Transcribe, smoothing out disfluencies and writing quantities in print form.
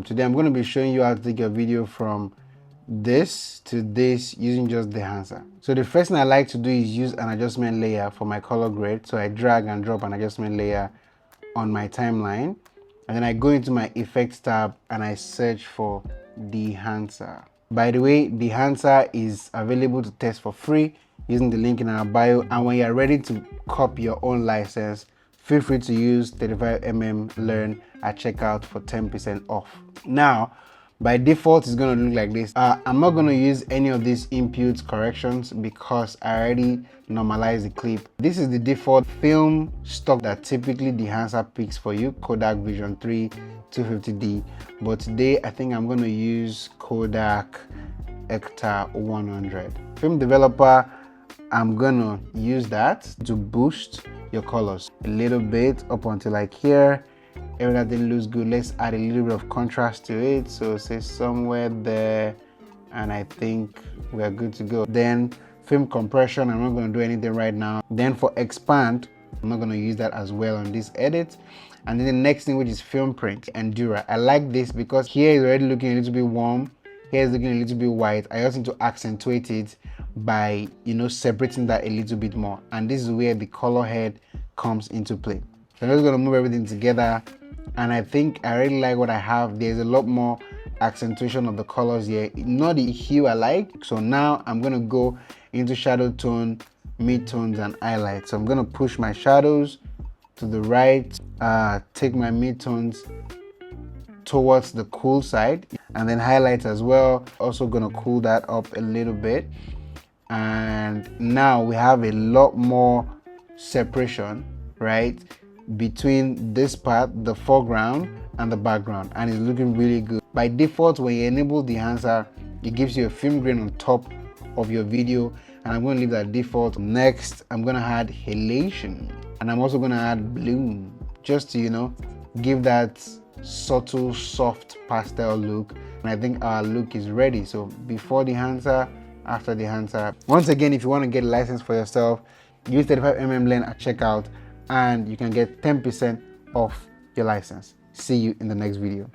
Today I'm going to be showing you how to take a video from this to this using just Dehancer. So the first thing I like to do is use an adjustment layer for my color grade. So I drag and drop an adjustment layer on my timeline, and then I go into my effects tab and I search for Dehancer. By the way, Dehancer is available to test for free using the link in our bio, and when you're ready to copy your own license, feel free to use 35mm Learn at checkout for 10% off. Now, by default, it's going to look like this. I'm not going to use any of these input corrections because I already normalized the clip. This is the default film stock that typically Dehancer picks for you, Kodak Vision 3 250D. But today, I think I'm going to use Kodak Ektar 100. Film developer, I'm gonna use that to boost your colors a little bit up until like here. Everything looks good. Let's add a little bit of contrast to it, so say somewhere there, and I think we're good to go. Then film compression, I'm not going to do anything right now. Then for expand, I'm not going to use that as well on this edit. And then the next thing, which is film print and Dura. I like this because here is already looking a little bit warm, here is looking a little bit white. I also need to accentuate it by, separating that a little bit more, and this is where the color head comes into play. So I'm just going to move everything together, and I think I really like what I have. There's a lot more accentuation of the colors here, not the hue I like. So now I'm going to go into shadow tone, mid-tones, and highlights. So I'm going to push my shadows to the right, take my mid-tones towards the cool side, and then highlights as well. Also going to cool that up a little bit, and now we have a lot more separation, right, between this part, the foreground and the background, and it's looking really good. By default, when you enable Dehancer, it gives you a film grain on top of your video, and I'm going to leave that default. Next, I'm going to add halation, and I'm also going to add bloom, just to give that subtle soft pastel look. And I think our look is ready. So before Dehancer, after Dehancer. Once again, if you want to get a license for yourself, use 35mm Learn at checkout and you can get 10% off your license. See you in the next video.